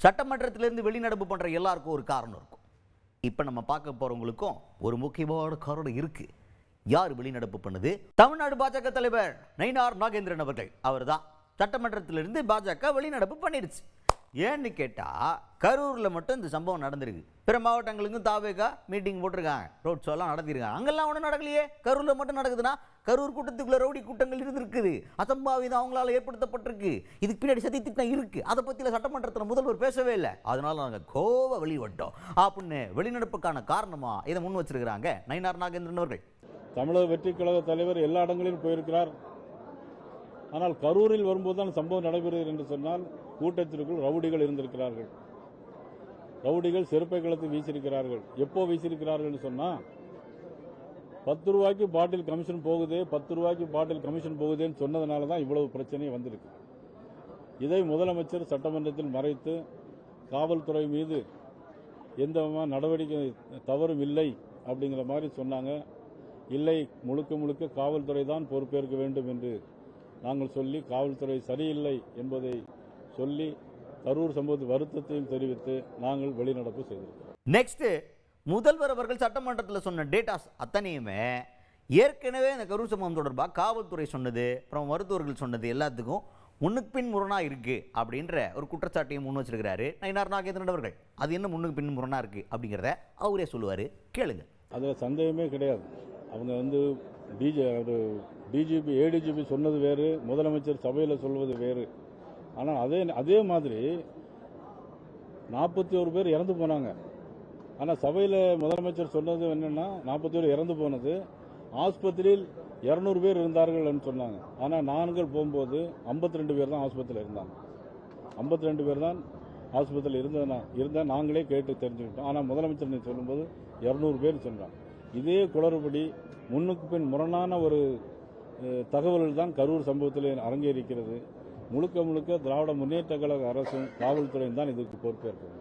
சட்டமன்றத்திலிருந்து வெளிநடப்பு பண்ற எல்லாருக்கும் ஒரு காரணம் இருக்கும். இப்ப நம்ம பார்க்க போறவங்களுக்கும் ஒரு முக்கியமான காரணம் இருக்கு. யார் வெளிநடப்பு பண்ணுது? தமிழ்நாடு பாஜக தலைவர் நயினார் நாகேந்திரன் அவர்கள். அவர்தான் சட்டமன்றத்திலிருந்து பாஜக வெளிநடப்பு பண்ணிருச்சு. ஏன்னு கேட்டா கரூர்ல மட்டும் இந்த சம்பவம் நடந்திருக்கு. பிற மாவட்டங்களுக்கும் தாவேகா மீட்டிங் போட்டிருக்காங்க, ரோட் ஷோ எல்லாம் நடத்திருக்காங்க. அங்கெல்லாம் ஒன்றும் நடக்கலையே, கரூர்ல மட்டும் நடக்குதுன்னா கரூர் கூட்டத்துக்குள்ள ரவுடி கூட்டங்கள் இருந்திருக்குது, அசம்பாவிதம் அவங்களால ஏற்படுத்தப்பட்டிருக்கு, இதுக்கு பின்னாடி சதி திட்டம் இருக்கு. அதை பத்தியில சட்டமன்றத்தில் முதல்வர் பேசவே இல்லை. அதனால நாங்கள் கோவ வெளிவட்டோம் அப்படின்னு வெளிநடப்புக்கான காரணமா இதை முன் வச்சிருக்கிறாங்க நயினார் நாகேந்திரன் அவர்கள். தமிழக வெற்றி கழக தலைவர் எல்லா இடங்களிலும் போயிருக்கிறார். ஆனால் கரூரில் வரும்போதுதான் சம்பவம் நடைபெறுகிறது என்று சொன்னால் கூட்டத்திற்குள் ரவுடிகள் இருந்திருக்கிறார்கள். ரவுடிகள் செருப்பை கலத்து வீசியிருக்கிறார்கள். எப்போ வீசியிருக்கிறார்கள் என்று சொன்னால் 10 ரூபாய்க்கு பாட்டில் கமிஷன் போகுது, 10 ரூபாய்க்கு பாட்டில் கமிஷன் போகுதுன்னு சொன்னதுனால தான் இவ்வளவு பிரச்சனை வந்திருக்கு. இதை முதலமைச்சர் சட்டமன்றத்தில் மறைத்து காவல்துறை மீது எந்த விதமான நடவடிக்கை தவறும் இல்லை அப்படிங்கிற மாதிரி சொன்னாங்க. இல்லை, முழுக்க முழுக்க காவல்துறை தான் பொறுப்பேற்க வேண்டும் என்று நாங்கள் சொல்லி காவல்துறை சரியில்லை என்பதை சொல்லி கரூர் சம்பவத்தில் வருத்தத்தையும் தெரிவித்து நாங்கள் வெளிநடப்பு செய்திருக்கிறோம். நெக்ஸ்ட், முதல்வர் அவர்கள் சட்டமன்றத்தில் சொன்ன டேட்டாஸ் அத்தனையுமே ஏற்கனவே இந்த கரூர் சம்பவம் தொடர்பாக காவல்துறை சொன்னது, அப்புறம் மருத்துவர்கள் சொன்னது எல்லாத்துக்கும் முன்னுக்கு பின் முரணா இருக்கு அப்படின்ற ஒரு குற்றச்சாட்டையும் முன் வச்சிருக்கிறாரு நயினார் நாகேந்திரன் அவர்கள். அது என்ன முன்னுக்கு பின் முரணா இருக்கு அப்படிங்கிறத அவரே சொல்லுவாரு, கேளுங்க. அதில் சந்தேகமே கிடையாது. அவங்க டிஜிபி ஏடிஜிபி சொன்னது வேறு, முதலமைச்சர் சபையில் சொல்வது வேறு. ஆனால் அதே மாதிரி 41 பேர் இறந்து போனாங்க. ஆனால் சபையில் முதலமைச்சர் சொன்னது என்னன்னா 41 இறந்து போனது, ஆஸ்பத்திரியில் 200 பேர் இருந்தார்கள் சொன்னாங்க. ஆனால் நாங்கள் போகும்போது 52 பேர் தான் ஆஸ்பத்திரியில் இருந்தாங்க. 52 பேர் தான் ஆஸ்பத்திரியில் இருந்தால் நாங்களே கேட்டு தெரிஞ்சுக்கிட்டோம். ஆனால் முதலமைச்சர் சொல்லும்போது 200 பேர் சொன்னாங்க. இதே குளறுபடி முன்னுக்கு பின் முரணான ஒரு தகவல்கள் தான் கரூர் சம்பவத்தில் அரங்கேறிக்கிறது. முழுக்க முழுக்க திராவிட முன்னேற்ற கழக அரசும் காவல்துறையும் தான் இதற்கு பொறுப்பேற்கிறது.